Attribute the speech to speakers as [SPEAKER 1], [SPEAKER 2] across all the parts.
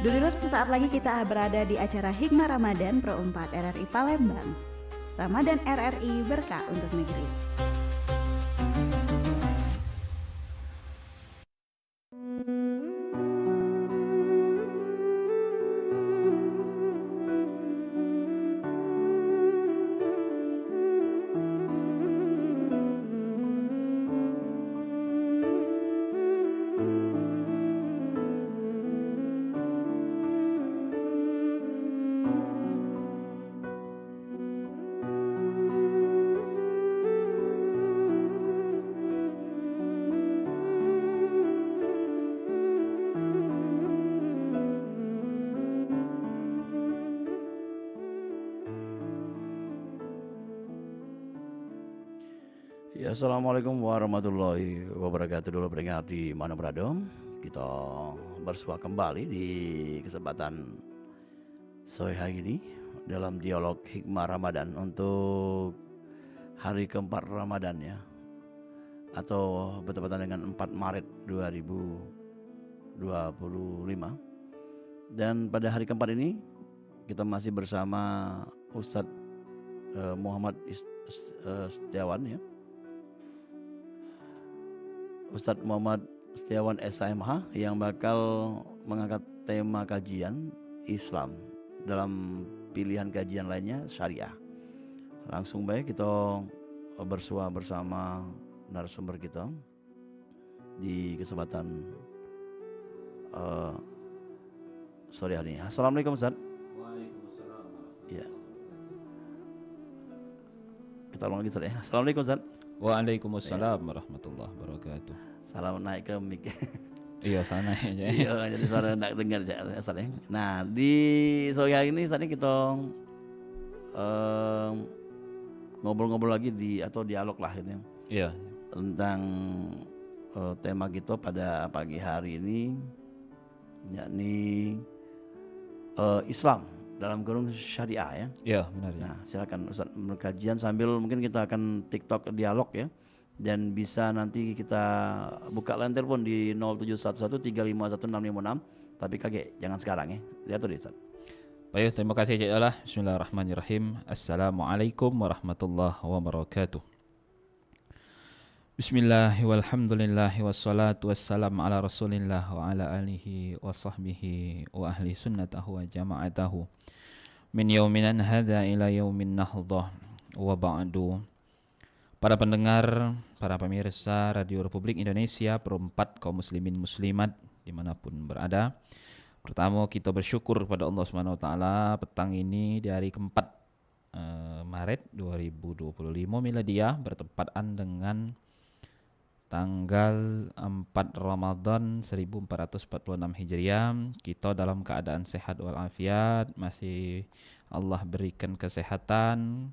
[SPEAKER 1] Dulur, sesaat lagi kita berada di acara Hikmah Ramadan Pro 4 RRI Palembang. Ramadan RRI berkah untuk negeri.
[SPEAKER 2] Ya, Assalamualaikum warahmatullahi wabarakatuh. Dulu pendengar di mana berada, kita bersua kembali di kesempatan sore hari ini dalam dialog Hikmah Ramadan untuk hari keempat Ramadan ya, atau bertepatan dengan 4 Maret 2025. Dan pada hari keempat ini kita masih bersama Ustadz Muhammad Setiawan ya, Ustadz Muhammad Setiawan SHMH yang bakal mengangkat tema kajian Islam dalam pilihan kajian lainnya syariah. Langsung baik kita bersua bersama narasumber kita di kesempatan sore hari ini. Assalamualaikum Ustadz.
[SPEAKER 3] Waalaikumsalam.
[SPEAKER 2] Ya. Kita ulang lagi Ustadz ya. Assalamualaikum Ustadz.
[SPEAKER 3] Waalaikumsalam warahmatullahi wabarakatuh.
[SPEAKER 2] Salam naik ke mic.
[SPEAKER 3] Iya, sana aja.
[SPEAKER 2] Iya, jadi suara nak dengar Ustaz ya. Nah, di sore hari ini tadi kita ngobrol-ngobrol lagi atau dialog lah ini
[SPEAKER 3] Iya.
[SPEAKER 2] tentang tema kita pada pagi hari ini, yakni Islam dalam kurung syariah ya.
[SPEAKER 3] Iya, benar ya.
[SPEAKER 2] Nah, silakan Ustaz berkajian sambil mungkin kita akan TikTok dialog ya. Dan bisa nanti kita buka line telepon di 0711351656. Tapi kaget jangan sekarang ya. Lihat tuh Ustaz.
[SPEAKER 3] Baik, terima kasih Cik Allah. Bismillahirrahmanirrahim. Assalamualaikum warahmatullahi wabarakatuh. Bismillah walhamdulillah wassalatu wassalamu ala rasulillah wa ala alihi wa sahbihi wa ahli sunnatahu wa jama'atahu min yauminan hadha ila yaumin nahdah wa ba'du. Para pendengar, para pemirsa Radio Republik Indonesia, perempat kaum muslimin muslimat dimanapun berada. Pertama, kita bersyukur kepada Allah Subhanahu wa taala petang ini di hari keempat Maret 2025 miladiah bertepatan dengan tanggal 4 Ramadan 1446 Hijriah. Kita dalam keadaan sehat walafiat, masih Allah berikan kesehatan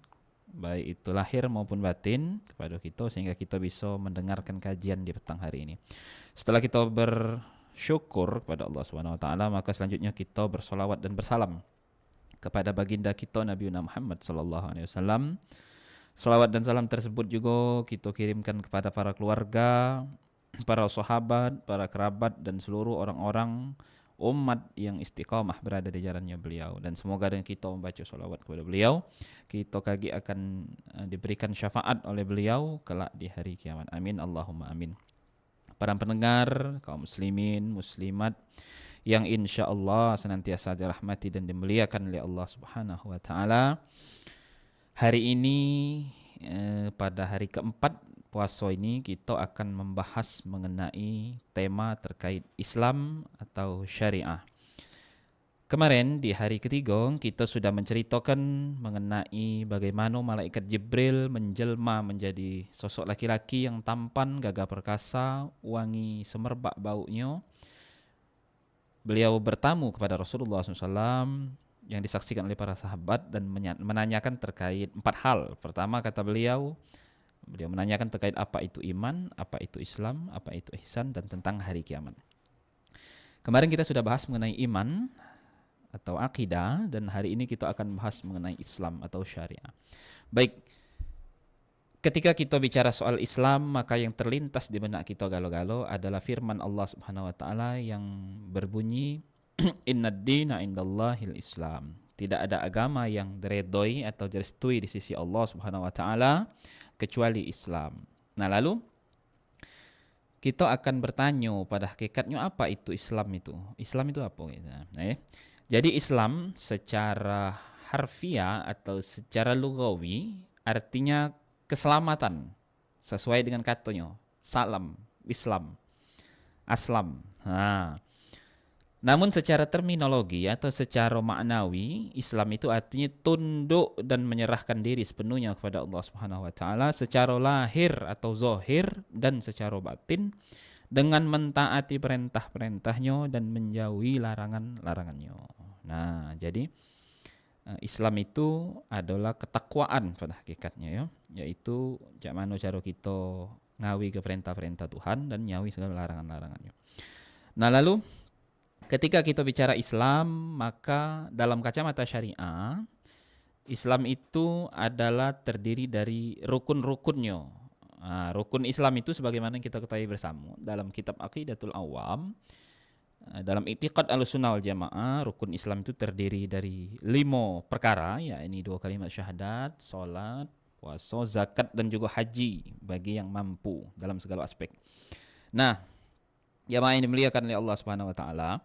[SPEAKER 3] baik itu lahir maupun batin kepada kita sehingga kita bisa mendengarkan kajian di petang hari ini. Setelah kita bersyukur kepada Allah Subhanahu wa taala, maka selanjutnya kita bersolawat dan bersalam kepada baginda kita Nabi Muhammad sallallahu alaihi wasallam. Salawat dan salam tersebut juga kita kirimkan kepada para keluarga, para sahabat, para kerabat dan seluruh orang-orang umat yang istiqamah berada di jalannya beliau. Dan semoga dengan kita membaca salawat kepada beliau, kita kaki akan diberikan syafaat oleh beliau kelak di hari kiamat. Amin Allahumma amin. Para pendengar, kaum muslimin, muslimat yang insya Allah senantiasa dirahmati dan dimuliakan oleh Allah Subhanahu wa taala. Hari ini pada hari keempat puasa ini kita akan membahas mengenai tema terkait Islam atau syariah. Kemarin di hari ketiga kita sudah menceritakan mengenai bagaimana malaikat Jibril menjelma menjadi sosok laki-laki yang tampan, gagah perkasa, wangi semerbak baunya. Beliau bertamu kepada Rasulullah SAW yang disaksikan oleh para sahabat dan menanyakan terkait 4 hal. Pertama kata beliau menanyakan terkait apa itu iman, apa itu Islam, apa itu ihsan, dan tentang hari kiamat. Kemarin kita sudah bahas mengenai iman atau akidah, dan hari ini kita akan bahas mengenai Islam atau syariah. Baik, ketika kita bicara soal Islam, maka yang terlintas di benak kita galo-galo adalah firman Allah Subhanahu wa taala yang berbunyi Innad dina indallahil Islam. Tidak ada agama yang diredoi atau direstui di sisi Allah Subhanahu wa taala kecuali Islam. Nah, lalu kita akan bertanya pada hakikatnya apa itu Islam itu. Islam itu apa? Jadi Islam secara harfiah atau secara lugawi artinya keselamatan sesuai dengan katanya. Salam, Islam, Aslam. Namun secara terminologi atau secara maknawi, Islam itu artinya tunduk dan menyerahkan diri sepenuhnya kepada Allah Subhanahu wa taala secara lahir atau zahir dan secara batin dengan mentaati perintah-perintahnya dan menjauhi larangan-larangannya. Nah, jadi Islam itu adalah ketakwaan pada hakikatnya ya, yaitu jak mano cara kita ngawi ke perintah-perintah Tuhan dan nyawi segala larangan-larangannya. Nah, lalu ketika kita bicara Islam, maka dalam kacamata syariah, Islam itu adalah terdiri dari rukun-rukunnya. Rukun Islam itu sebagaimana kita ketahui bersama dalam kitab Aqidatul Awam, dalam i'tiqad Ahlussunnah wal Jamaah, rukun Islam itu terdiri dari 5 perkara, ya ini 2 kalimat syahadat, salat, puasa, zakat dan juga haji bagi yang mampu dalam segala aspek. Nah, jamaah yang dimuliakan oleh Allah Subhanahu wa taala,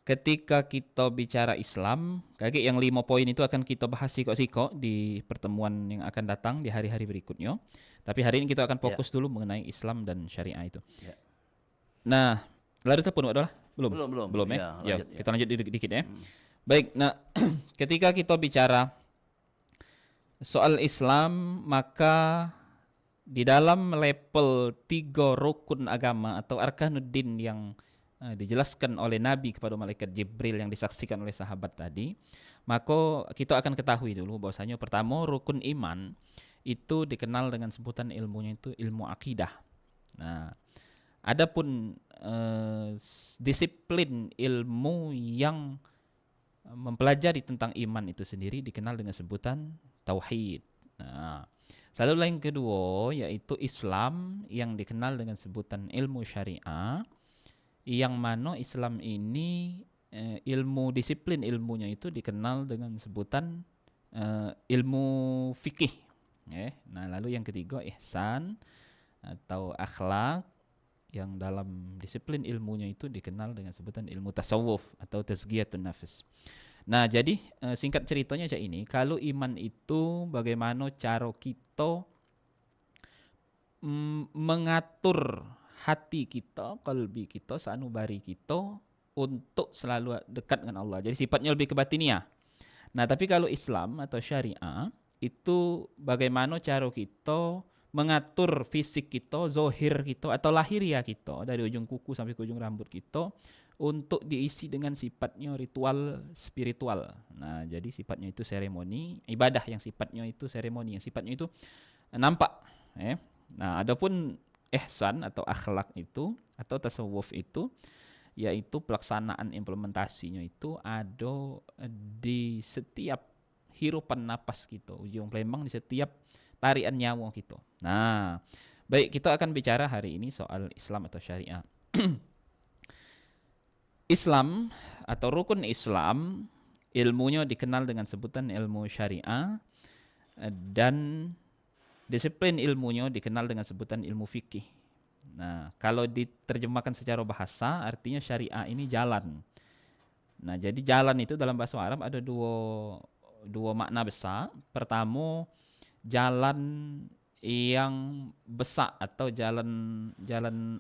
[SPEAKER 3] ketika kita bicara Islam, kayak yang 5 poin itu akan kita bahas siko-siko di pertemuan yang akan datang di hari-hari berikutnya. Tapi hari ini kita akan fokus dulu mengenai Islam dan syariah itu. Nah, lalu itu pun adalah belum ya. Ya, lanjut, kita lanjut dikit ya. Baik, nah ketika kita bicara soal Islam, maka di dalam level 3 rukun agama atau arkanuddin yang dijelaskan oleh Nabi kepada malaikat Jibril yang disaksikan oleh sahabat tadi, maka kita akan ketahui dulu bahwasanya pertama rukun iman itu dikenal dengan sebutan ilmunya itu ilmu akidah. Nah, adapun disiplin ilmu yang mempelajari tentang iman itu sendiri dikenal dengan sebutan tauhid. Nah, lalu yang kedua yaitu Islam yang dikenal dengan sebutan ilmu syariah, yang mana Islam ini ilmu disiplin ilmunya itu dikenal dengan sebutan ilmu fikih. Nah, lalu yang ketiga ihsan atau akhlak yang dalam disiplin ilmunya itu dikenal dengan sebutan ilmu tasawuf atau tazkiyatun nafs. Nah, jadi singkat ceritanya aja ini, kalau iman itu bagaimana cara kita mengatur hati kita, qalbi kita, sanubari kita untuk selalu dekat dengan Allah. Jadi sifatnya lebih ke batiniah. Nah, tapi kalau Islam atau syariah itu bagaimana cara kita mengatur fisik kita, zohir kita atau lahiriah kita dari ujung kuku sampai ke ujung rambut kita untuk diisi dengan sifatnya ritual spiritual. Nah, jadi sifatnya itu seremoni, ibadah yang sifatnya itu seremoni, yang sifatnya itu nampak. Nah, adapun ihsan atau akhlak itu atau tasawuf itu yaitu pelaksanaan implementasinya itu ada di setiap hirupan napas kita, ujung pelembang di setiap tarian nyawa kita. Nah, baik, kita akan bicara hari ini soal Islam atau syariah. Islam atau rukun Islam ilmunya dikenal dengan sebutan ilmu syariah dan disiplin ilmunya dikenal dengan sebutan ilmu fikih. Nah, kalau diterjemahkan secara bahasa artinya syariah ini jalan. Nah, jadi jalan itu dalam bahasa Arab ada dua makna besar. Pertama, jalan yang besar atau jalan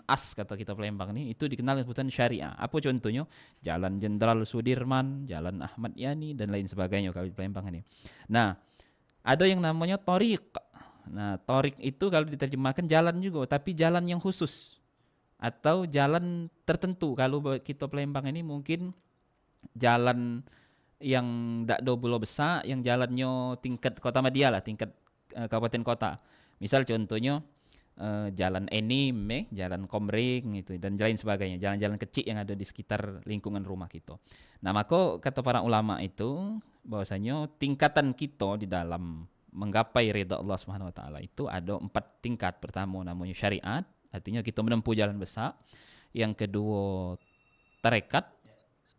[SPEAKER 3] as kata kita Palembang ini itu dikenal dengan sebutan syariah. Apa contohnya? Jalan Jenderal Sudirman, Jalan Ahmad Yani dan lain sebagainya kalau di Palembang ini. Nah, ada yang namanya thoriq. Nah, thoriq itu kalau diterjemahkan jalan juga, tapi jalan yang khusus atau jalan tertentu. Kalau kita Palembang ini mungkin jalan yang dak double besar, yang jalannya tingkat kota Madia lah, tingkat kabupaten kota. Misal contohnya jalan Enim, jalan Komering itu dan lain sebagainya, jalan-jalan kecil yang ada di sekitar lingkungan rumah kita. Nah, maka kata para ulama itu bahwasanya tingkatan kita di dalam menggapai ridha Allah Subhanahu wa taala itu ada 4 tingkat. Pertama namanya syariat, artinya kita menempuh jalan besar. Yang kedua tarekat,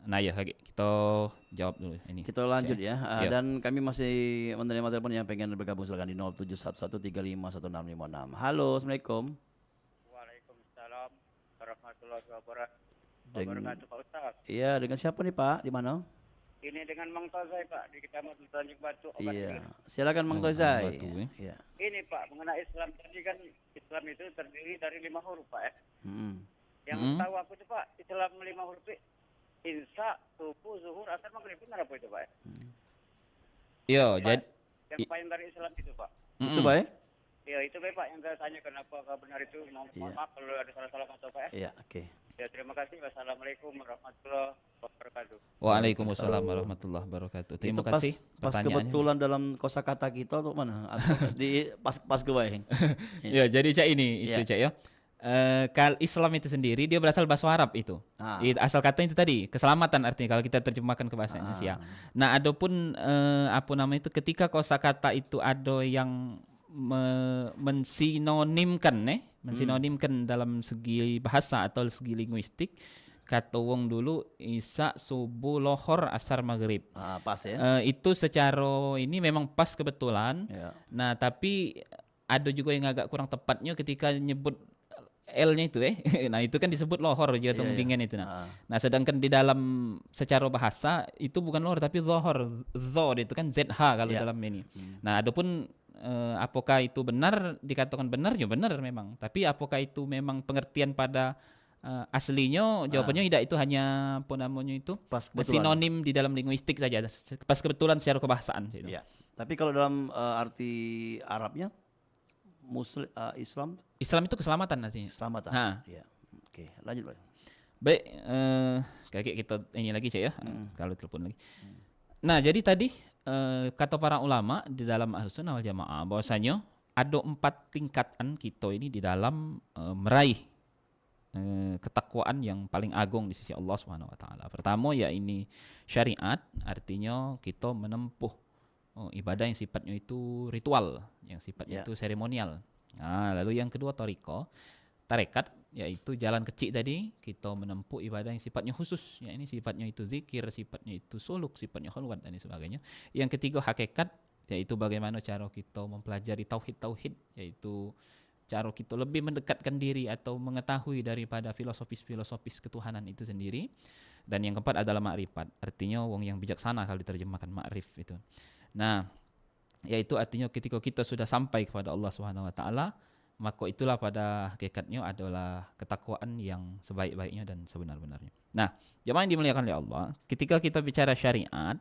[SPEAKER 3] Nah ya kita jawab dulu ini.
[SPEAKER 2] Kita lanjut
[SPEAKER 3] Cek.
[SPEAKER 2] ya.
[SPEAKER 3] Iya.
[SPEAKER 2] Dan kami masih menerima telepon yang pengen bergabung, silakan di 0711351656. Halo, Assalamualaikum.
[SPEAKER 4] Waalaikumsalam warahmatullahi
[SPEAKER 2] Dengan
[SPEAKER 4] wabarakatuh Pak Ustaz.
[SPEAKER 2] Iya, dengan siapa nih Pak? Di mana?
[SPEAKER 4] Ini dengan Mang Tozai Pak di Kecamatan Tanjung Batu.
[SPEAKER 2] Iya. Silakan Mang
[SPEAKER 3] Oh,
[SPEAKER 2] Tozai.
[SPEAKER 3] Batu, ya.
[SPEAKER 2] Iya.
[SPEAKER 4] Ini Pak mengenai Islam tadi kan Islam itu terdiri dari 5 huruf Pak ya.
[SPEAKER 2] Mm-mm.
[SPEAKER 4] Yang
[SPEAKER 3] Mm-mm.
[SPEAKER 4] tahu aku itu Pak Islam 5 huruf itu Insya, Subuh, Zuhur, Asar, Maghrib benar apa itu Pak ya?
[SPEAKER 3] Yo,
[SPEAKER 4] Pak,
[SPEAKER 3] jadi
[SPEAKER 4] yang paling dari Islam itu Pak.
[SPEAKER 2] Itu Pak ya?
[SPEAKER 4] Ya itu Pak yang saya tanya kenapa benar itu. Mohon
[SPEAKER 2] Iya.
[SPEAKER 4] maaf kalau ada salah-salah kata Pak ya.
[SPEAKER 2] Iya, oke.
[SPEAKER 4] Ya terima kasih. Wassalamualaikum warahmatullahi wabarakatuh.
[SPEAKER 3] Waalaikumsalam warahmatullahi wabarakatuh. Terima
[SPEAKER 2] Itu pas,
[SPEAKER 3] kasih
[SPEAKER 2] pas
[SPEAKER 3] pertanyaannya.
[SPEAKER 2] kebetulan dalam kosakata kita atau mana? Atau di pas kebayang.
[SPEAKER 3] Ya, jadi Cak ini itu
[SPEAKER 2] Iya.
[SPEAKER 3] Cak ya. Islam itu sendiri dia berasal bahasa Arab itu.
[SPEAKER 2] Ah.
[SPEAKER 3] Asal kata itu tadi keselamatan artinya kalau kita terjemahkan ke bahasa Indonesia. Nah, adapun apa namanya itu ketika kosakata itu ada yang mensinonimkan dalam segi bahasa atau segi linguistik, kata wong dulu Isya, subuh, lohor, asar, maghrib.
[SPEAKER 2] Pas ya.
[SPEAKER 3] Itu secara ini memang pas kebetulan.
[SPEAKER 2] Ya.
[SPEAKER 3] Nah, tapi ada juga yang agak kurang tepatnya ketika nyebut L-nya itu Nah, itu kan disebut lohor juga atau
[SPEAKER 2] Iya, iya.
[SPEAKER 3] bimbingan itu. Nah, sedangkan di dalam secara bahasa itu bukan lohor tapi zohor. Zo itu kan ZH kalau
[SPEAKER 2] Iya.
[SPEAKER 3] dalam ini. Nah, adapun apakah itu benar dikatakan benar ya benar memang. Tapi apakah itu memang pengertian pada aslinya jawabannya tidak, itu hanya apa namanya itu
[SPEAKER 2] Pas kebetulan.
[SPEAKER 3] sinonim di dalam linguistik saja pas kebetulan secara kebahasaan gitu.
[SPEAKER 2] Iya. Tapi kalau dalam arti Arabnya Islam
[SPEAKER 3] Islam itu keselamatan artinya.
[SPEAKER 2] selamatan.
[SPEAKER 3] Nah.
[SPEAKER 2] Iya. Oke, lanjut Pak.
[SPEAKER 3] Baik, kakek kita ini lagi Cak ya, kalau telepon lagi. Nah, jadi tadi kata para ulama di dalam Ahlus Sunnah wal Jamaah bahwasanya ada 4 tingkatan kita ini di dalam meraih ketakwaan yang paling agung di sisi Allah Subhanahu wa taala. Pertama ya ini syariat, artinya kita menempuh ibadah yang sifatnya itu ritual, yang sifatnya
[SPEAKER 2] Ya.
[SPEAKER 3] itu seremonial. Nah, lalu yang kedua tarekat, yaitu jalan kecil tadi, kita menempuh ibadah yang sifatnya khusus, ya ini sifatnya itu zikir, sifatnya itu suluk, sifatnya khalwat dan sebagainya. Yang ketiga hakikat, yaitu bagaimana cara kita mempelajari tauhid, yaitu cara kita lebih mendekatkan diri atau mengetahui daripada filosofis ketuhanan itu sendiri. Dan yang keempat adalah ma'rifat, artinya wong yang bijaksana kalau diterjemahkan ma'rif itu. Nah, yaitu artinya ketika kita sudah sampai kepada Allah Subhanahu wa taala, maka itulah pada hakikatnya adalah ketakwaan yang sebaik-baiknya dan sebenar-benarnya. Nah, jemaah yang dimuliakan oleh Allah, ketika kita bicara syariat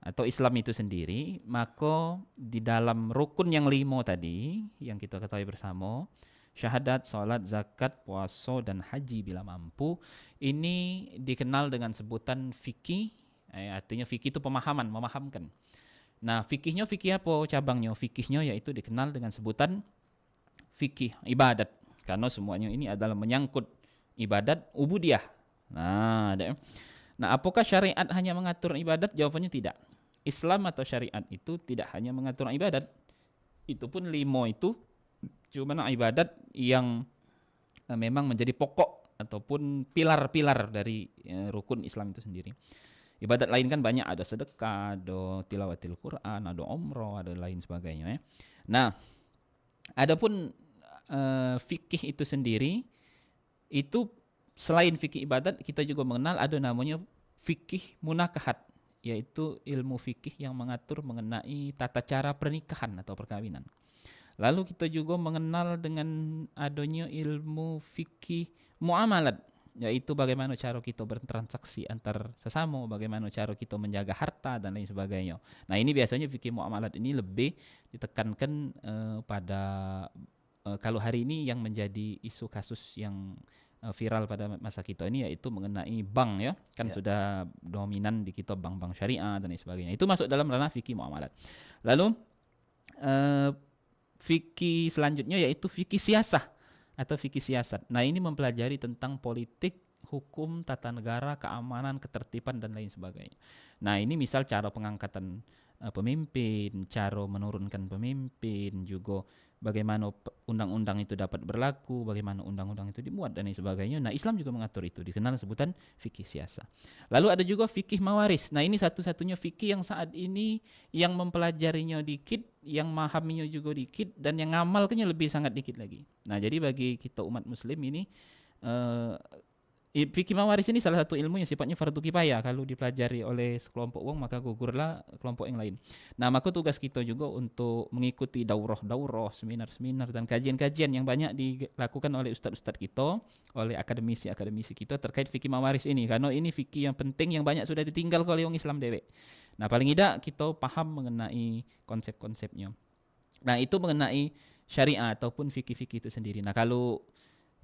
[SPEAKER 3] atau Islam itu sendiri, maka di dalam rukun yang 5 tadi yang kita ketahui bersama, syahadat, salat, zakat, puasa dan haji bila mampu, ini dikenal dengan sebutan fikih. Artinya fikih itu pemahaman, memahamkan. Nah, fikih apa cabangnya? Fikihnya yaitu dikenal dengan sebutan fikih ibadat, karena semuanya ini adalah menyangkut ibadat ubudiyah. Nah, apakah syariat hanya mengatur ibadat? Jawabannya tidak. Islam atau syariat itu tidak hanya mengatur ibadat. Itu pun 5 itu cuma ibadat yang memang menjadi pokok ataupun pilar-pilar dari rukun Islam itu sendiri. Ibadat lain kan banyak, ada sedekah, ada tilawatil Quran, ada umroh, ada lain sebagainya ya. Nah, adapun fikih itu sendiri, itu selain fikih ibadat, kita juga mengenal ada namanya fikih munakahat, yaitu ilmu fikih yang mengatur mengenai tata cara pernikahan atau perkawinan. Lalu kita juga mengenal dengan adanya ilmu fikih muamalat, yaitu bagaimana cara kita bertransaksi antar sesama, bagaimana cara kita menjaga harta dan lain sebagainya. Nah, ini biasanya fikih muamalat ini lebih ditekankan pada kalau hari ini yang menjadi isu kasus yang viral pada masa kita ini, yaitu mengenai bank ya, kan sudah dominan di kita bank-bank syariah dan lain sebagainya. Itu masuk dalam ranah fikih muamalat. Lalu fikih selanjutnya yaitu fikih siasah atau fikih siasat. Nah, ini mempelajari tentang politik, hukum, tata negara, keamanan, ketertiban dan lain sebagainya. Nah, ini misal cara pengangkatan pemimpin, cara menurunkan pemimpin, juga bagaimana undang-undang itu dapat berlaku, bagaimana undang-undang itu dimuat dan lain sebagainya. Nah, Islam juga mengatur itu, dikenal sebutan fikih siasa. Lalu ada juga fikih mawaris. Nah, ini satu-satunya fikih yang saat ini yang mempelajarinya dikit, yang memahaminya juga dikit, dan yang ngamalkannya lebih sangat dikit lagi. Nah, jadi bagi kita umat muslim ini fikih mawaris ini salah satu ilmu yang sifatnya fardu kifayah. Kalau dipelajari oleh sekelompok orang maka gugurlah kelompok yang lain. Nah, maka tugas kita juga untuk mengikuti daurah-daurah, seminar-seminar dan kajian-kajian yang banyak dilakukan oleh ustadz-ustadz kita, oleh akademisi-akademisi kita terkait fikih mawaris ini. Karena ini fikih yang penting yang banyak sudah ditinggal oleh orang Islam dewek. Nah, paling tidak kita paham mengenai konsep-konsepnya. Nah, itu mengenai syariah ataupun fikih-fikih itu sendiri. Nah, kalau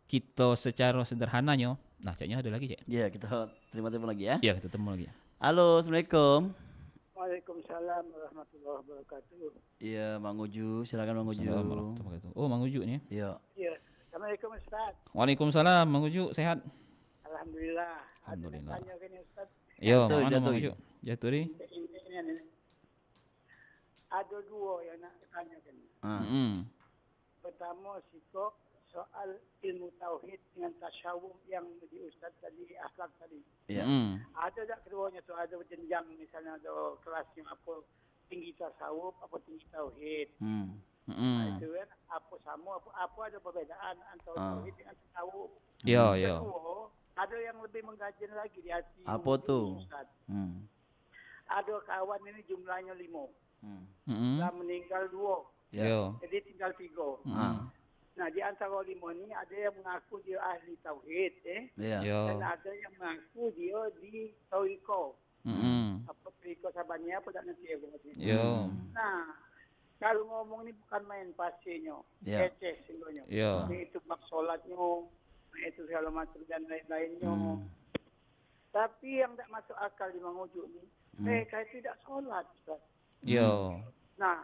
[SPEAKER 3] kita secara sederhananya, nah caknya ada lagi cak?
[SPEAKER 2] Ya, kita terima telepon lagi ya.
[SPEAKER 3] Ya, kita temu lagi.
[SPEAKER 2] Halo, assalamualaikum.
[SPEAKER 5] Waalaikumsalam warahmatullahi wabarakatuh.
[SPEAKER 2] Iya, Mang Uju, silakan Mang Uju.
[SPEAKER 3] Assalamualaikum warahmatullahi wabarakatuh. Oh, Mang Uju nih.
[SPEAKER 2] Iya.
[SPEAKER 5] Ya, Assalamualaikum Ustaz.
[SPEAKER 3] Waalaikumsalam, Mang Uju, sehat?
[SPEAKER 5] Alhamdulillah.
[SPEAKER 3] Alhamdulillah.
[SPEAKER 5] Ada yang tanya kan ya, Ustaz?
[SPEAKER 3] Yo,
[SPEAKER 2] Jatuh,
[SPEAKER 3] mana
[SPEAKER 2] jatuh,
[SPEAKER 3] Mang
[SPEAKER 2] Uju.
[SPEAKER 3] Uju? Jatuh ni.
[SPEAKER 5] Ini. Ada dua yang nak tanya kan. Pertama, sikap soal ilmu tauhid dengan tasyawuf yang di Ustaz tadi, akhlak tadi.
[SPEAKER 2] Iya.
[SPEAKER 5] Ada tak keduanya tu ada jenjang, misalnya ada kelas yang apa tinggi tasawuf, apa tinggi tauhid. Itu kan apa sama, apa ada perbezaan antara tauhid dengan tasawuf.
[SPEAKER 3] Yo.
[SPEAKER 5] Kedua, ada yang lebih mengkaji lagi di hati.
[SPEAKER 2] Apa tu?
[SPEAKER 5] Ustaz.
[SPEAKER 2] Hmm.
[SPEAKER 5] Ada kawan ini jumlahnya 5. Telah meninggal 2.
[SPEAKER 3] Yo.
[SPEAKER 5] Jadi tinggal 3. Nah, di antara 5 ni ada yang mengaku dia ahli tauhid,
[SPEAKER 2] Iya.
[SPEAKER 3] Yo.
[SPEAKER 5] dan ada yang mengaku dia di tauhiko. Apa tauhiko Sabania apa tak nanti aku maksudnya.
[SPEAKER 3] Yo.
[SPEAKER 5] Nah, kalau ngomong ni bukan main pasirnya,
[SPEAKER 2] Ya.
[SPEAKER 5] keceh singgonya.
[SPEAKER 3] Ya.
[SPEAKER 5] Itu bab solatnya, itu segala macam dan lain-lainnya. Tapi yang tak masuk akal di mengujuk ni, mereka tidak solat, Ustaz.
[SPEAKER 3] Yo.
[SPEAKER 5] Nah,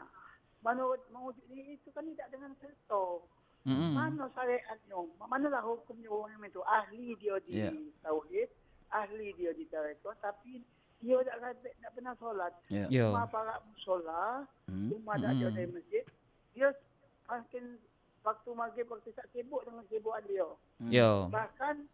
[SPEAKER 5] menurut mengujuk ni itu kan tidak dengan serta. Mana syariatnya? Manalah hukumnya orang itu? Ahli dia di tauhid, ahli dia di tarekat, tapi dia tak pernah solat.
[SPEAKER 3] Yo.
[SPEAKER 5] Cuma para musola, cuma tak ada dari masjid. Dia makin waktu maghrib, waktu tak sibuk dengan sibukan dia.
[SPEAKER 3] Yo.
[SPEAKER 5] Bahkan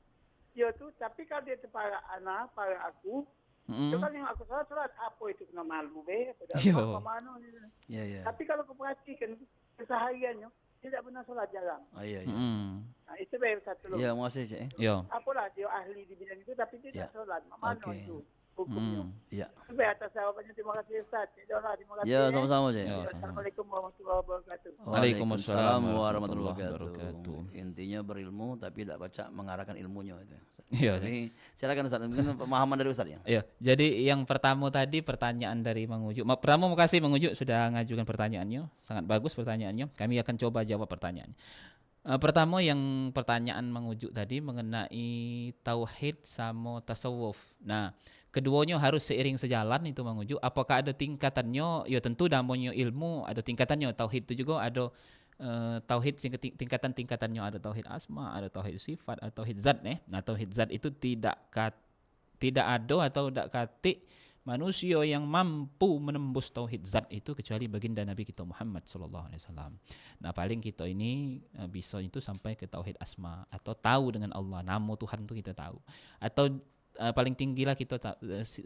[SPEAKER 5] dia tu, tapi kalau dia tu para anak, para aku, itu kan yang aku solat, apa itu kena malu be?
[SPEAKER 3] Yo.
[SPEAKER 5] Apa mana ni?
[SPEAKER 2] Iya.
[SPEAKER 5] Tapi kalau kau perhatikan kesehariannya, dia tak pernah solat jarang.
[SPEAKER 2] Iya.
[SPEAKER 5] Nah, itu baru satu loh.
[SPEAKER 2] Iya, makasih Cik.
[SPEAKER 3] Yo.
[SPEAKER 5] Apalah dia ahli di bidang itu, tapi dia tak solat. Mana
[SPEAKER 2] Okey.
[SPEAKER 5] itu hukumnya?
[SPEAKER 2] Iya.
[SPEAKER 5] Itu baik atas jawabannya. Terima kasih Ustaz. Terima kasih.
[SPEAKER 2] Ya, sama-sama Cik.
[SPEAKER 3] Ya.
[SPEAKER 5] Assalamualaikum warahmatullahi wabarakatuh.
[SPEAKER 3] Waalaikumsalam
[SPEAKER 2] warahmatullahi
[SPEAKER 3] warahmatullahi
[SPEAKER 2] wabarakatuh. Intinya berilmu tapi tidak baca mengarahkan ilmunya itu.
[SPEAKER 3] Iya.
[SPEAKER 2] Jadi silakan Ustaz, mungkin pemahaman dari Ustaz ya.
[SPEAKER 3] Iya, jadi yang pertama tadi pertanyaan dari Mang Ujuk. Pertama makasih Mang Ujuk sudah ngajukan pertanyaannya. Sangat bagus pertanyaannya. Kami akan coba jawab pertanyaannya. Pertama yang pertanyaan Mang Ujuk tadi mengenai tauhid sama tasawuf. Nah, keduanya harus seiring sejalan itu Mang Ujuk. Apakah ada tingkatannya? Ya tentu namanya ilmu ada tingkatannya. Tauhid itu juga ada tauhid tingkatan-tingkatannya, ada tauhid asma, ada tauhid sifat, ada tauhid zat Nah, tauhid zat itu tidak ada atau tidak katik manusia yang mampu menembus tauhid zat itu kecuali baginda Nabi kita Muhammad sallallahu alaihi wasallam. Nah, paling kita ini bisa itu sampai ke tauhid asma atau tahu dengan Allah, nama Tuhan itu kita tahu. Atau paling tinggilah kita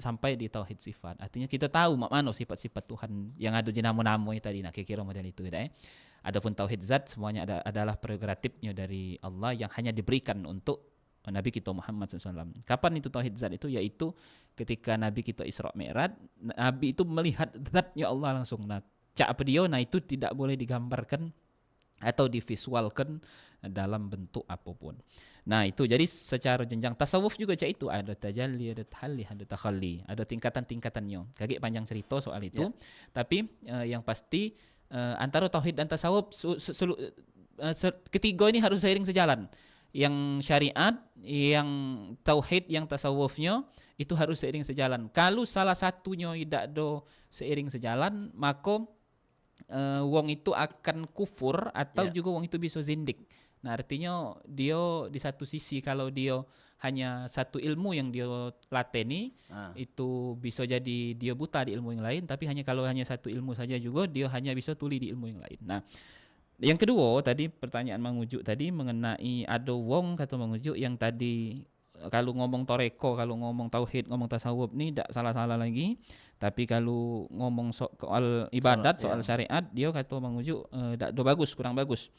[SPEAKER 3] sampai di tauhid sifat. Artinya kita tahu mana sifat-sifat Tuhan yang ada di nama-nama tadi. Nah, kira-kira model itu Adapun tauhid zat semuanya adalah prerogatifnya dari Allah yang hanya diberikan untuk Nabi kita Muhammad SAW. Kapan itu tauhid zat itu? Yaitu ketika Nabi kita Isra Mi'raj, Nabi itu melihat zatnya Allah langsung. Nah, apa dia? Nah, itu tidak boleh digambarkan atau divisualkan dalam bentuk apapun. Nah, itu jadi secara jenjang tasawuf juga itu ada tajalli, ada tahalli, ada takhalli, ada tingkatan-tingkatannya. Kagak panjang cerita soal itu, tapi yang pasti antara tauhid dan tasawuf ketiga ini harus seiring sejalan. Yang syariat, yang tauhid, yang tasawufnya itu harus seiring sejalan. Kalau salah satunya tidak ada seiring sejalan, maka wong itu akan kufur atau juga wong itu bisa zindik. Nah, artinya dia di satu sisi kalau dia hanya satu ilmu yang dia lateni, itu bisa jadi dia buta di ilmu yang lain, tapi kalau hanya satu ilmu saja juga dia hanya bisa tuli di ilmu yang lain. Nah, Yang kedua tadi pertanyaan Mang Ujuk tadi mengenai ada wong kata Mang Ujuk yang tadi kalau ngomong toreko, kalau ngomong tauhid, ngomong tasawuf ni tak salah-salah lagi. Tapi kalau ngomong soal ibadat, soal syariat, dia kata Mang Ujuk tak bagus, kurang bagus.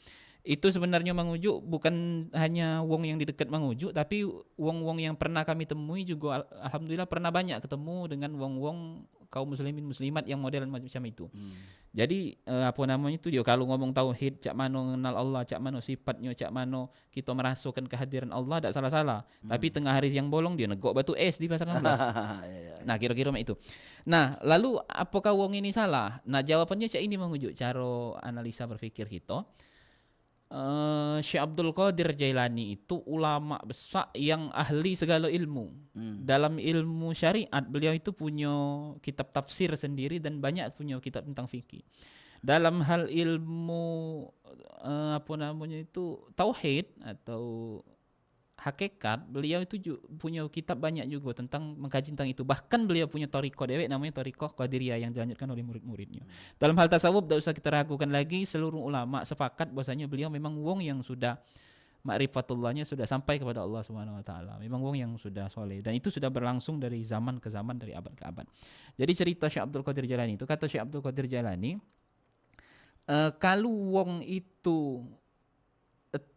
[SPEAKER 3] Itu sebenarnya Mang Ujuk bukan hanya wong yang di dekat Mang Ujuk, tapi wong-wong yang pernah kami temui juga alhamdulillah pernah banyak ketemu dengan wong-wong kaum muslimin muslimat yang model macam itu. Jadi apa namanya itu dia kalau ngomong tauhid, cak mano kenal Allah, cak mano sifatnya, cak mano kita merasakan kehadiran Allah, tak salah-salah. Tapi tengah hari yang bolong dia negok batu es di pasar 16. Nah, kira-kira itu. Nah, lalu apakah wong ini salah? Nah, jawabannya cak ini Mang Ujuk cara analisa berpikir kita. Syekh Abdul Qadir Jailani itu ulama besar yang ahli segala ilmu. Dalam ilmu syariat beliau itu punya kitab tafsir sendiri dan banyak punya kitab tentang fikih. Dalam hal ilmu apa namanya itu tauhid atau hakikat, beliau itu punya kitab banyak juga tentang mengkaji tentang itu. Bahkan beliau punya thariqah dewek namanya thariqah Qadiriyah yang dilanjutkan oleh murid-muridnya. Dalam hal tasawuf tak usah kita ragukan lagi, seluruh ulama sepakat bahwasanya beliau memang wong yang sudah makrifatullahnya sudah sampai kepada Allah Subhanahu wa taala. Memang wong yang sudah soleh dan itu sudah berlangsung dari zaman ke zaman, dari abad ke abad. Jadi cerita Syekh Abdul Qadir Jailani itu, kata Syekh Abdul Qadir Jailani, kalau wong itu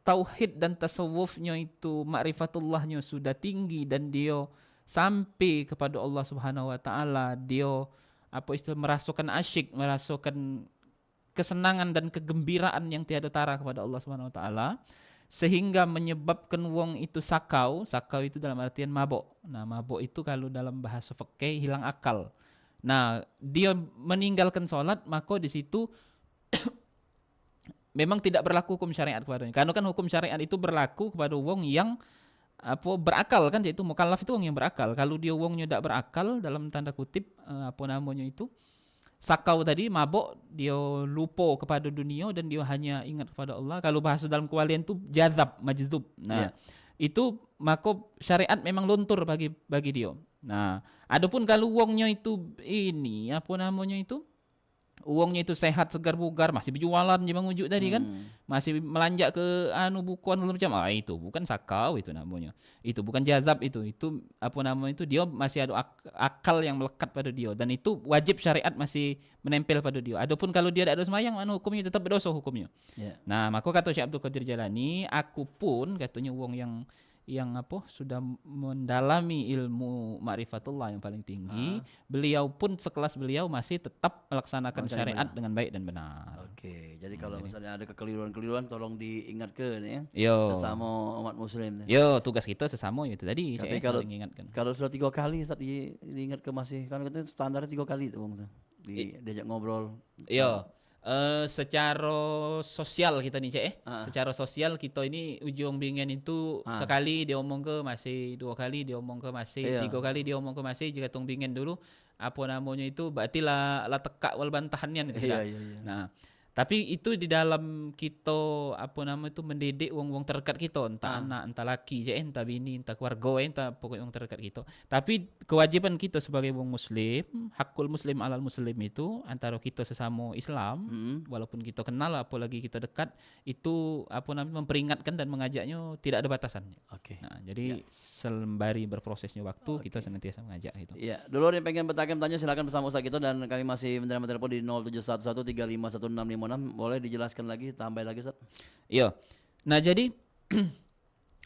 [SPEAKER 3] tauhid dan tasawufnya itu makrifatullahnya sudah tinggi dan dia sampai kepada Allah Subhanahu wa taala, dia merasakan asyik, merasakan kesenangan dan kegembiraan yang tiada tara kepada Allah Subhanahu wa taala, sehingga menyebabkan wong itu sakau itu dalam artian mabuk. Nah, mabuk itu kalau dalam bahasa fikih hilang akal. Nah, dia meninggalkan salat, maka di situ memang tidak berlaku hukum syariat kepadanya. Karena kan hukum syariat itu berlaku kepada wong yang berakal kan, yaitu mukallaf itu wong yang berakal. Kalau dia wongnya tidak berakal dalam tanda kutip sakau tadi, mabuk, dia lupa kepada dunia dan dia hanya ingat kepada Allah. Kalau bahasa dalam kewalian itu jadzab, majdzub. Nah, itu maka syariat memang luntur bagi dia. Nah, adapun kalau wongnya itu uangnya itu sehat, segar, bugar, masih berjualan je Mang Ujuk tadi kan, masih melanjak ke bukuan macam itu bukan sakau itu namanya, itu bukan jazab, itu dia masih ada akal yang melekat pada dia dan itu wajib syariat masih menempel pada dia. Adapun kalau dia tidak ada sembahyang, hukumnya tetap berdosa hukumnya. Nah, maka kata Syekh Abdul Qadir Jailani, aku pun katanya wong yang sudah mendalami ilmu ma'rifatullah yang paling tinggi, beliau pun sekelas beliau masih tetap melaksanakan syariat dengan baik dan benar.
[SPEAKER 2] Oke, jadi kalau misalnya ada kekeliruan-keliruan tolong diingatkan sesama umat muslim.
[SPEAKER 3] Tugas kita sesama itu tadi.
[SPEAKER 2] Tapi kalau sudah 3 kali saat diingat ke masih kan itu standarnya 3 kali itu diajak ngobrol. Secara sosial kita nih secara sosial kita ini ujung bingen itu sekali dia omong ke masih, 2 kali dia omong ke masih, 3 kali dia omong ke masih, jika tung bingen dulu itu berarti lah tekak wal bantahannya gitu kan. Nah, tapi itu di dalam kita mendidik wong-wong terdekat kita, entah anak, entah laki, entah bini, entah keluarga, entah pokoknya wong terdekat kita. Tapi kewajiban kita sebagai wong muslim, hakul muslim alal muslim itu antara kita sesama Islam, walaupun kita kenal apalagi kita dekat, itu memperingatkan dan mengajaknya tidak ada batasannya. Nah, jadi sembari berprosesnya waktu kita senantiasa mengajak itu. Iya, dulu yang pengen bertanya silakan bersama Ustaz kita dan kami masih menerima telepon di 0711351656. Boleh dijelaskan lagi, tambah lagi Ustaz?
[SPEAKER 3] Iya. Nah, jadi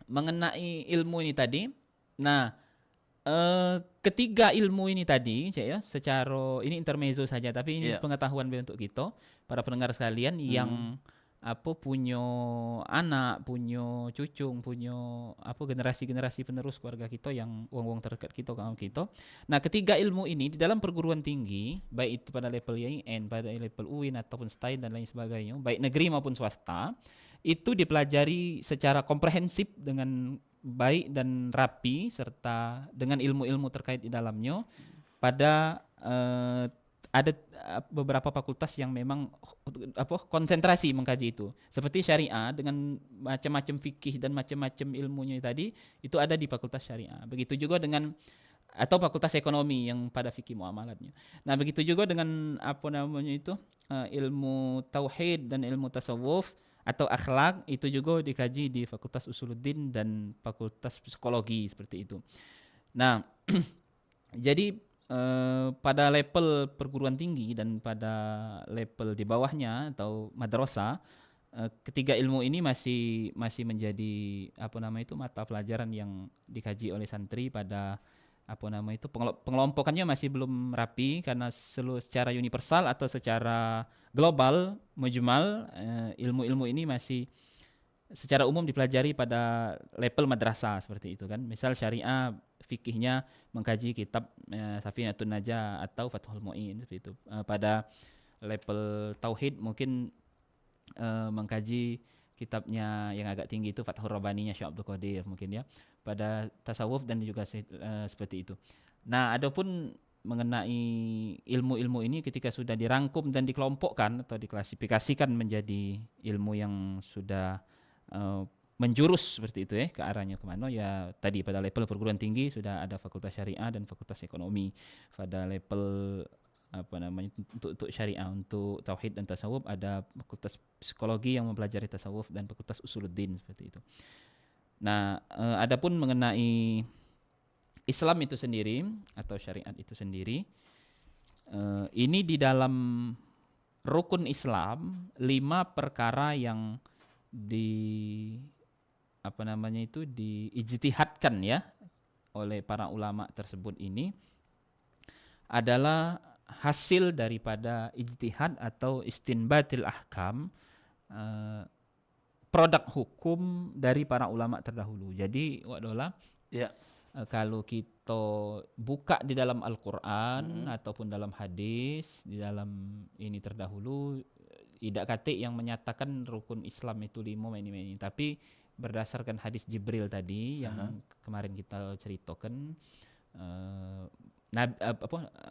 [SPEAKER 3] mengenai ilmu ini tadi, nah ketiga ilmu ini tadi, secara ini intermezzo saja, tapi ini pengetahuan untuk kita para pendengar sekalian yang punya anak, punya cucu, punya generasi-generasi penerus keluarga kita yang wong-wong terdekat kita, kaum kita. Nah, ketiga ilmu ini di dalam perguruan tinggi, baik itu pada level IAIN, pada level UIN ataupun STAIN dan lain sebagainya, baik negeri maupun swasta, itu dipelajari secara komprehensif dengan baik dan rapi serta dengan ilmu-ilmu terkait di dalamnya pada ada beberapa fakultas yang memang konsentrasi mengkaji itu. Seperti syariah dengan macam-macam fikih dan macam-macam ilmunya tadi itu ada di fakultas syariah. Begitu juga dengan atau fakultas ekonomi yang pada fikih muamalatnya. Nah, begitu juga dengan ilmu tauhid dan ilmu tasawuf atau akhlak, itu juga dikaji di Fakultas Usuluddin dan Fakultas Psikologi seperti itu. Nah, jadi pada level perguruan tinggi dan pada level di bawahnya atau madrasah, ketiga ilmu ini masih menjadi mata pelajaran yang dikaji oleh santri pada pengelompokannya masih belum rapi karena secara universal atau secara global mujmal, ilmu-ilmu ini masih secara umum dipelajari pada level madrasah seperti itu kan. Misal syariah fikihnya mengkaji kitab Safinatun Najah atau Fathul Mu'in seperti itu. Pada level tauhid mungkin mengkaji kitabnya yang agak tinggi itu Fathur Rabbaninya Syekh Abdul Qadir mungkin ya. Pada tasawuf dan juga seperti itu. Nah, adapun mengenai ilmu-ilmu ini ketika sudah dirangkum dan dikelompokkan atau diklasifikasikan menjadi ilmu yang sudah menjurus seperti itu ke arahnya kemana ya, tadi pada level perguruan tinggi sudah ada fakultas syariah dan fakultas ekonomi. Pada level untuk syariah, untuk tauhid dan tasawuf ada fakultas psikologi yang mempelajari tasawuf dan fakultas usuluddin seperti itu. Nah, adapun mengenai Islam itu sendiri atau syariat itu sendiri, ini di dalam rukun Islam 5 perkara yang diijtihadkan ya oleh para ulama tersebut ini adalah hasil daripada ijtihad atau istinbatil ahkam, produk hukum dari para ulama terdahulu. Jadi wadola kalau kita buka di dalam Al-Quran ataupun dalam hadis di dalam ini terdahulu, tidak kata yang menyatakan rukun Islam itu 5 ini, tapi berdasarkan hadis Jibril tadi yang kemarin kita ceritakan,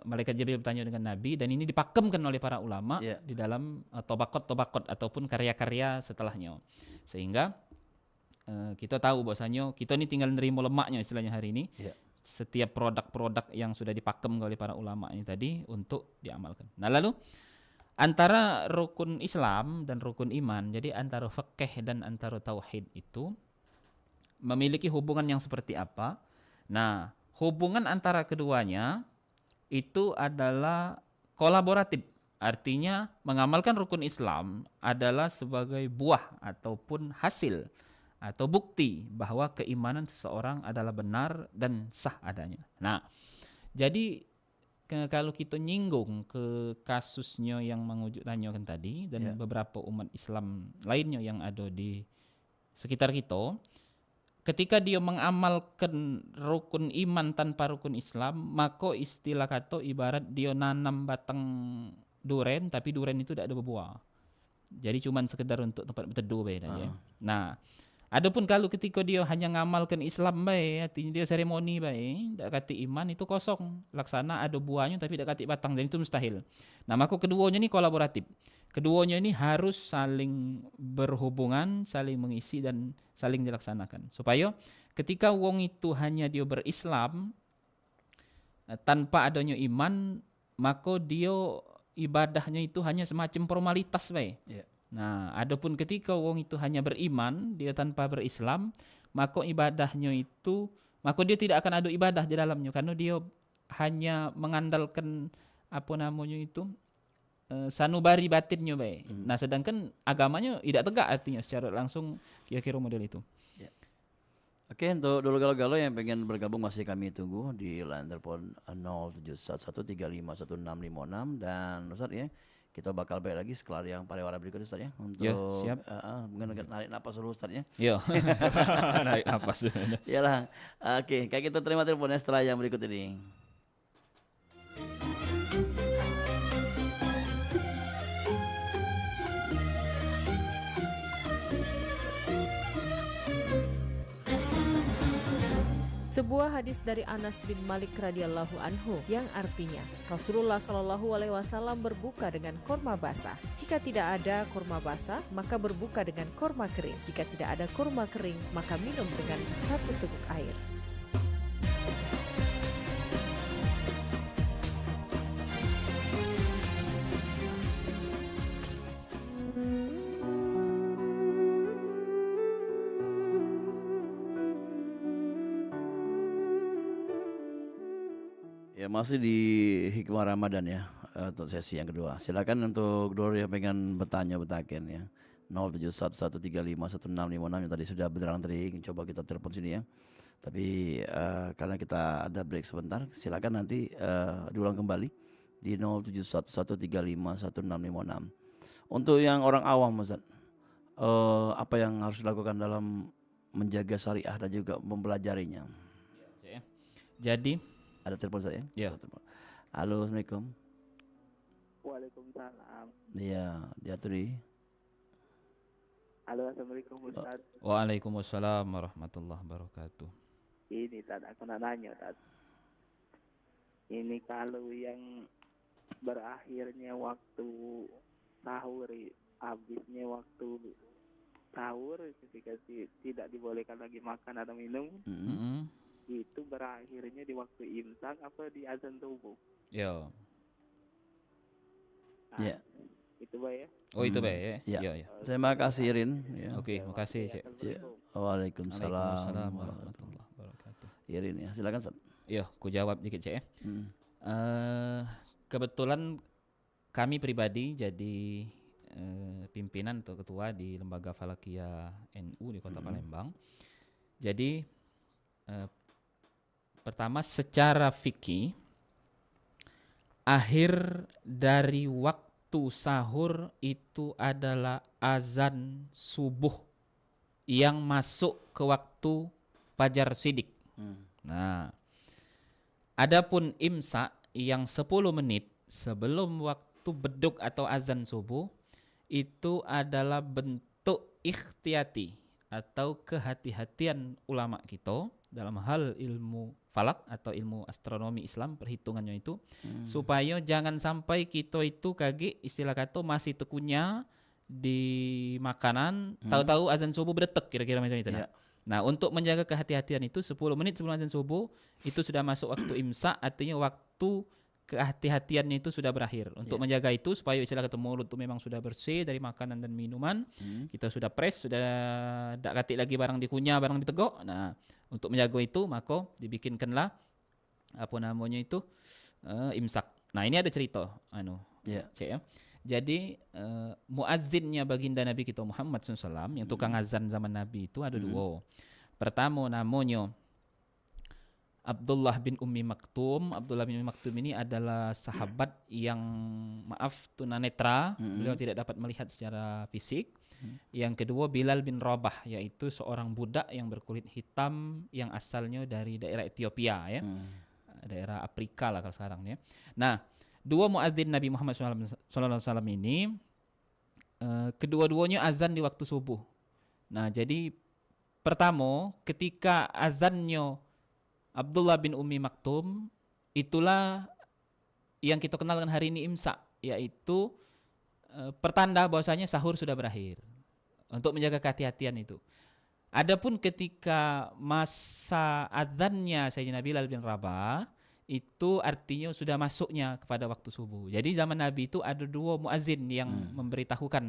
[SPEAKER 3] malaikat Jibril bertanya dengan Nabi dan ini dipakemkan oleh para ulama di dalam tobakot ataupun karya-karya setelahnya, sehingga kita tahu bahwasanya kita ini tinggal nerima lemaknya istilahnya hari ini. Setiap produk-produk yang sudah dipakem oleh para ulama ini tadi untuk diamalkan. Nah, lalu antara rukun Islam dan rukun iman, jadi antara fikih dan antara tauhid itu memiliki hubungan yang seperti apa? Nah, hubungan antara keduanya itu adalah kolaboratif. Artinya mengamalkan rukun Islam adalah sebagai buah ataupun hasil atau bukti bahwa keimanan seseorang adalah benar dan sah adanya. Nah, jadi kalau kita nyinggung ke kasusnya yang mengujuk tanyakan tadi dan beberapa umat Islam lainnya yang ada di sekitar kita, ketika dia mengamalkan rukun iman tanpa rukun Islam, maka istilah kata ibarat dia nanam batang duren tapi duren itu tidak ada berbuah. Jadi cuma sekedar untuk tempat berteduh saja. Nah, adapun kalau ketika dia hanya ngamalkan Islam artinya dia seremoni tidak kata iman, itu kosong. Laksana ada buahnya tapi tidak kata batang, dan itu mustahil. Nah, maka keduanya ini kolaboratif. Keduanya ini harus saling berhubungan, saling mengisi dan saling dilaksanakan. Supaya ketika wong itu hanya dia berislam tanpa adanya iman, maka dia ibadahnya itu hanya semacam formalitas Nah, adapun ketika wong itu hanya beriman, dia tanpa berislam, maka ibadahnya itu, maka dia tidak akan ada ibadah di dalamnya karena dia hanya mengandalkan sanubari batinnya Nah, sedangkan agamanya tidak tegak artinya secara langsung kira-kira model itu.
[SPEAKER 2] Oke, untuk dulu galau-galau yang pengen bergabung masih kami tunggu di line telepon 0711351656 dan Ustaz ya. Kita bakal balik lagi setelah yang pariwara berikut Ustaz ya untuk narik napas dulu Ustaz ya.
[SPEAKER 3] Narik napas dulu.
[SPEAKER 2] Iyalah. Oke, kayak kita terima teleponnya setelah yang berikut ini.
[SPEAKER 6] Sebuah hadis dari Anas bin Malik radhiyallahu anhu yang artinya Rasulullah Shallallahu alaihi wasallam berbuka dengan kurma basah. Jika tidak ada kurma basah, maka berbuka dengan kurma kering. Jika tidak ada kurma kering, maka minum dengan 1 teguk air.
[SPEAKER 2] Ya masih di Hikmah Ramadan ya, untuk sesi yang kedua. Silakan untuk Dor yang pengen bertanya bertaken ya. 0711351656 yang tadi sudah berderang tadi, coba kita telepon sini ya. Tapi karena kita ada break sebentar, silakan nanti diulang kembali di 0711351656. Untuk yang orang awam Ustaz, apa yang harus dilakukan dalam menjaga syariah dan juga mempelajarinya?
[SPEAKER 3] Jadi
[SPEAKER 2] Ada telepon saya?
[SPEAKER 3] Ya.
[SPEAKER 2] Halo, Assalamualaikum.
[SPEAKER 7] Waalaikumsalam.
[SPEAKER 2] Iya, diaturi.
[SPEAKER 7] Halo, assalamualaikum Ustaz.
[SPEAKER 3] Waalaikumsalam warahmatullahi wabarakatuh.
[SPEAKER 7] Ini Tad, aku nak nanya Tad. Ini kalau yang berakhirnya waktu sahur, habisnya waktu sahur ketika tidak dibolehkan lagi makan atau minum, itu berakhirnya di waktu imsak apa di azan subuh?
[SPEAKER 3] Ya.
[SPEAKER 2] Ya.
[SPEAKER 7] Itu baik ya.
[SPEAKER 3] Oh itu baik ya.
[SPEAKER 2] Ya.
[SPEAKER 3] Ya.
[SPEAKER 2] Terima kasih Rin. Ya.
[SPEAKER 3] Oke, makasih Cik.
[SPEAKER 2] Ya. Waalaikumsalam.
[SPEAKER 3] Waalaikumsalam warahmatullahi wabarakatuh.
[SPEAKER 2] Ya Rin ya, silakan Ustaz.
[SPEAKER 3] Iya, ku jawab dikit Cik ya. Kebetulan kami pribadi jadi pimpinan atau ketua di Lembaga Falakiyah NU di Kota Palembang. Jadi pertama secara fikih akhir dari waktu sahur itu adalah azan subuh yang masuk ke waktu fajar shidik. Nah, adapun imsak yang 10 menit sebelum waktu beduk atau azan subuh itu adalah bentuk ikhtiyati atau kehati-hatian ulama kita dalam hal ilmu falak atau ilmu astronomi Islam, perhitungannya itu supaya jangan sampai kita itu kaget istilah kata masih tekunya di makanan tahu-tahu azan subuh berdetek kira-kira macam itu. Nah, untuk menjaga kehati-hatian itu 10 menit sebelum azan subuh itu sudah masuk waktu imsak, artinya waktu kehati-hatiannya itu sudah berakhir. Untuk menjaga itu supaya istilah kata mulut itu memang sudah bersih dari makanan dan minuman, kita sudah press, sudah tak katik lagi barang dikunyah, barang ditegok. Nah, untuk menjaga itu maka dibikinkanlah apa namanya itu imsak. Nah, ini ada cerita Cik ya. Jadi muazzinnya baginda Nabi kita Muhammad SAW yang tukang azan zaman Nabi itu ada dua. Pertama namanya Abdullah bin Ummi Maktum. Abdullah bin Ummi Maktum ini adalah sahabat yang tunanetra, beliau tidak dapat melihat secara fisik. Yang kedua Bilal bin Rabah, yaitu seorang budak yang berkulit hitam yang asalnya dari daerah Ethiopia ya. Daerah Afrika lah kalau sekarang ya. Nah, dua muadzin Nabi Muhammad SAW ini kedua-duanya azan di waktu subuh. Nah, jadi pertama ketika azannya Abdullah bin Ummi Maktum itulah yang kita kenal dengan hari ini imsak, yaitu pertanda bahwasanya sahur sudah berakhir. Untuk menjaga kehati-hatian itu. Adapun ketika masa adzannya Sayyidina Bilal bin Rabah itu artinya sudah masuknya kepada waktu subuh. Jadi zaman Nabi itu ada dua muazin yang memberitahukan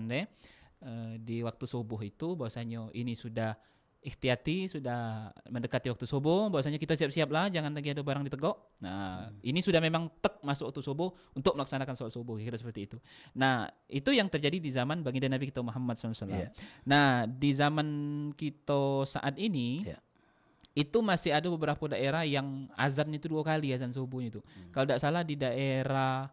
[SPEAKER 3] di waktu subuh itu bahwasanya ini sudah ikhtiyati, sudah mendekati waktu subuh, bahwasanya kita siap-siaplah, jangan lagi ada barang ditegok. Nah, ini sudah memang masuk waktu subuh untuk melaksanakan sholat subuh, kira seperti itu. Nah, itu yang terjadi di zaman baginda Nabi kita Muhammad SAW. Nah, di zaman kita saat ini, itu masih ada beberapa daerah yang azan itu 2 kali azan subuhnya itu. Kalau tidak salah di daerah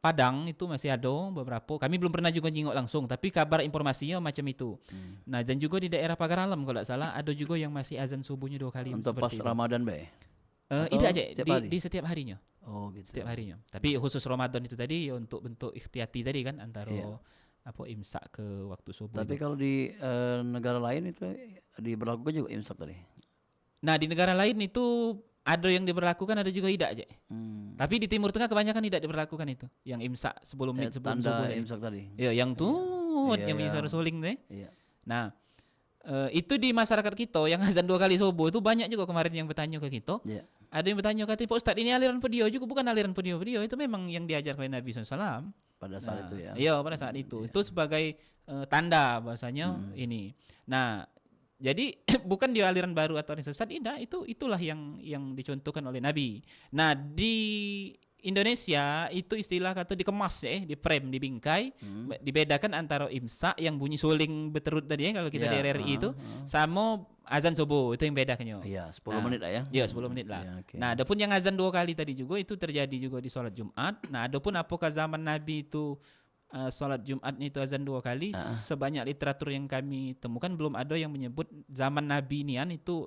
[SPEAKER 3] Padang itu masih ada beberapa. Kami belum pernah juga jengok langsung, tapi kabar informasinya macam itu. Nah, dan juga di daerah Pagar Alam kalau tidak salah ada juga yang masih azan subuhnya 2 kali.
[SPEAKER 2] Untuk pas Ramadan
[SPEAKER 3] Tidak aja di setiap harinya.
[SPEAKER 2] Oh gitu.
[SPEAKER 3] Setiap harinya. Tapi khusus Ramadan itu tadi untuk bentuk ikhtiyati tadi kan antara imsak ke waktu subuh.
[SPEAKER 2] Tapi kalau di negara lain itu diberlakukan juga imsak tadi.
[SPEAKER 3] Nah, di negara lain itu ada yang diberlakukan, ada juga tidak aja. Tapi di Timur Tengah kebanyakan tidak diberlakukan itu. Yang imsak 10 menit sebelum subuh.
[SPEAKER 2] Imsak tadi.
[SPEAKER 3] Ya, yang yang suara suling deh. Nah, itu di masyarakat kita yang azan 2 kali subuh itu banyak juga kemarin yang bertanya ke kita. Ada yang bertanya kata Pak Ustadz, ini aliran video juga bukan aliran video. Itu memang yang diajar oleh Nabi SAW.
[SPEAKER 2] Pada saat itu ya.
[SPEAKER 3] Iya, pada saat itu. Itu sebagai tanda bahasanya ini. Nah, Jadi bukan dia aliran baru atau aliran sesat, tidak, itulah yang dicontohkan oleh Nabi. Nah, di Indonesia itu istilah kata dikemas ya, di frame, dibingkai, dibedakan antara imsak yang bunyi suling berterut tadi ya kalau kita di RRI itu sama azan subuh, itu yang bedakannya.
[SPEAKER 2] Iya, 10 menit lah ya.
[SPEAKER 3] Iya, 10 menit lah.
[SPEAKER 2] Ya, okay.
[SPEAKER 3] Nah, adapun yang azan 2 kali tadi juga itu terjadi juga di sholat Jumat. Nah, adapun apakah zaman Nabi itu sholat Jumat itu azan 2 kali, sebanyak literatur yang kami temukan belum ada yang menyebut zaman Nabi nian itu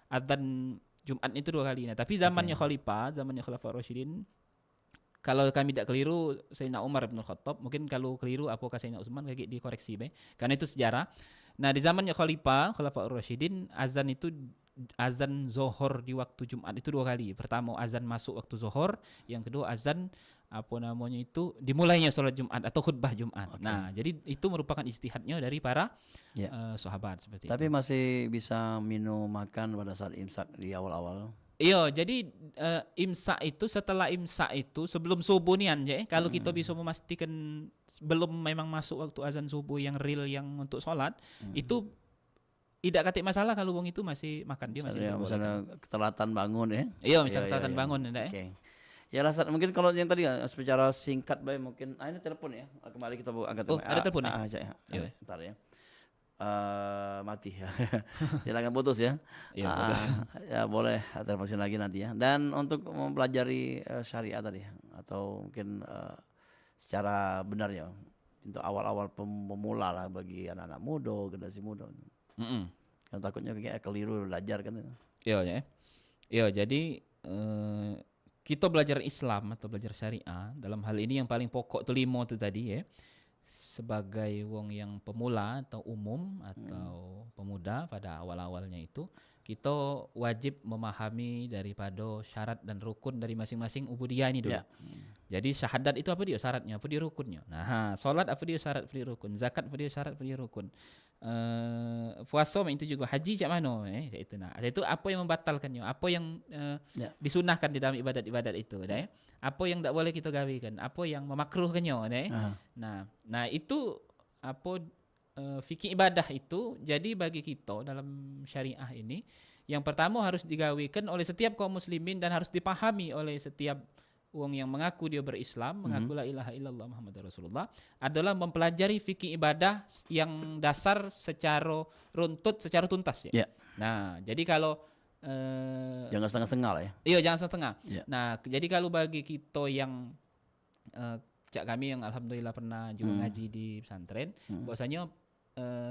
[SPEAKER 3] azan Jumat itu 2 kali. Nah, tapi zamannya Khalifah, zamannya Khulafaur Rasyidin, kalau kami tidak keliru Sayyidina Umar bin Khattab, mungkin kalau keliru apakah Sayyidina Utsman kayak dikoreksi karena itu sejarah. Nah, di zamannya Khulafaur Rasyidin azan zohor di waktu Jumat itu 2 kali. Pertama azan masuk waktu zohor, yang kedua azan dimulainya sholat Jumat atau khutbah Jumat. Okay. Nah, jadi itu merupakan istihadnya dari para sahabat seperti itu.
[SPEAKER 2] Tapi masih bisa minum makan pada saat imsak di awal-awal.
[SPEAKER 3] Iya, jadi imsak itu setelah imsak itu sebelum subuh nian ya. Kalau kita bisa memastikan belum memang masuk waktu azan subuh yang real yang untuk sholat, itu tidak katik masalah kalau wong itu masih makan, dia masih
[SPEAKER 2] misalnya ketelatan bangun ya.
[SPEAKER 3] Iya, misalnya ketelatan bangun ya.
[SPEAKER 2] Okay. Ya rasa mungkin kalau yang tadi secara singkat mungkin ini telepon ya. Kembali kita angkat.
[SPEAKER 3] Ada telepon ya?
[SPEAKER 2] Ya. Bentar ya. Mati ya. Silakan putus ya.
[SPEAKER 3] Iya, putus.
[SPEAKER 2] Ya boleh telepon lagi nanti ya. Dan untuk mempelajari syariat tadi atau mungkin secara benar ya untuk awal-awal pemula lah bagi anak-anak muda, generasi muda. Kan takutnya kayak keliru belajar kan.
[SPEAKER 3] Iya ya. Iya, jadi kita belajar Islam atau belajar syariah dalam hal ini yang paling pokok itu 5 itu tadi ya. Sebagai wong yang pemula atau umum atau pemuda pada awal-awalnya itu, kita wajib memahami daripada syarat dan rukun dari masing-masing ubudiyah ini dulu. Jadi syahadat itu apa dia syaratnya, apa dia rukunnya. Nah, salat apa dia syarat, apa dia rukun, zakat apa dia syarat, apa dia rukun. Puasa itu juga, haji cak mano itu. Nah, itu apa yang membatalkannya, apa yang disunahkan di dalam ibadat-ibadat itu, apa yang tidak boleh kita gawikan, apa yang memakruhkannya, nah itu apa fikih ibadah itu. Jadi bagi kita dalam syariah ini, yang pertama harus digawikan oleh setiap kaum muslimin dan harus dipahami oleh setiap wong yang mengaku dia berislam, mengaku la ilaha illallah Muhammadur Rasulullah, adalah mempelajari fikih ibadah yang dasar secara runtut, secara tuntas ya. Nah, jadi kalau
[SPEAKER 2] jangan setengah-setengah lah ya.
[SPEAKER 3] Iya, jangan setengah. Nah, jadi kalau bagi kita yang cak kami yang alhamdulillah pernah juga ngaji di pesantren, bahwasanya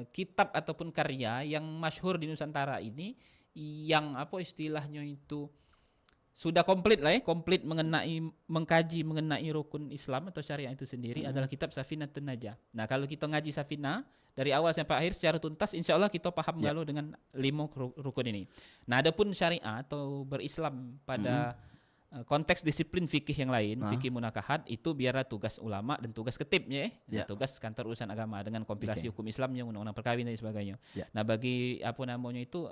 [SPEAKER 3] kitab ataupun karya yang masyhur di Nusantara ini yang apa istilahnya itu sudah komplit lah ya, komplit mengkaji mengenai rukun Islam atau syariah itu sendiri adalah kitab Safinatun Najah. Nah, kalau kita ngaji Safinah dari awal sampai akhir secara tuntas, insya Allah kita paham galau dengan 5 rukun ini. Nah, adapun syariah atau berislam pada konteks disiplin fikih yang lain, fikih munakahat, itu biarlah tugas ulama dan tugas ketib ya, tugas kantor urusan agama dengan kompilasi hukum Islamnya, undang-undang perkawinan dan sebagainya. Nah, bagi apa namanya itu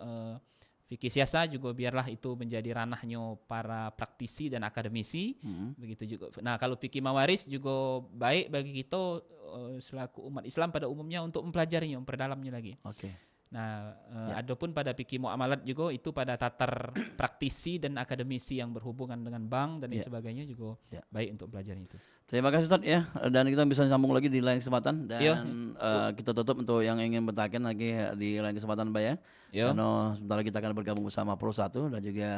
[SPEAKER 3] fikih siasa juga biarlah itu menjadi ranahnya para praktisi dan akademisi, begitu juga. Nah, kalau fikih mawaris juga baik bagi kita selaku umat Islam pada umumnya untuk mempelajarinya, memperdalamnya lagi. Nah, adapun pada fikih muamalat juga itu pada tatar praktisi dan akademisi yang berhubungan dengan bank dan sebagainya juga baik untuk belajar itu.
[SPEAKER 2] Terima kasih Ustaz ya, dan kita bisa sambung lagi di lain kesempatan, dan kita tutup untuk yang ingin bertanya lagi di lain kesempatan Mbak ya. Karena sebentar lagi kita akan bergabung bersama Pro 1 dan juga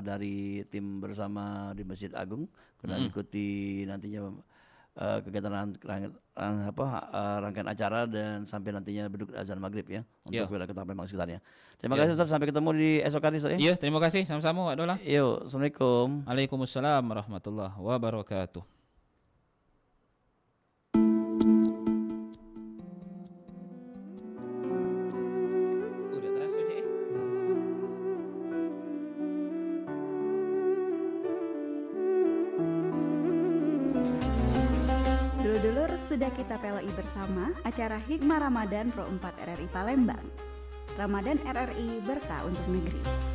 [SPEAKER 2] dari tim bersama di Masjid Agung karena ikuti nantinya kegiatan rangkaian acara dan sampai nantinya beduk azan maghrib ya untuk wilayah Kota Palembang sekitarnya. Terima kasih Ustaz, sampai ketemu di esok hari Ustaz ya.
[SPEAKER 3] Iya, terima kasih sama-sama Wak Dola.
[SPEAKER 2] Yo, Assalamualaikum.
[SPEAKER 3] Waalaikumsalam warahmatullahi wabarakatuh. Udah terasa Cik.
[SPEAKER 1] Dulur-dulur, sudah kita pelai bersama acara Hikmah Ramadan Pro 4 RRI Palembang. Ramadan RRI berkah untuk negeri.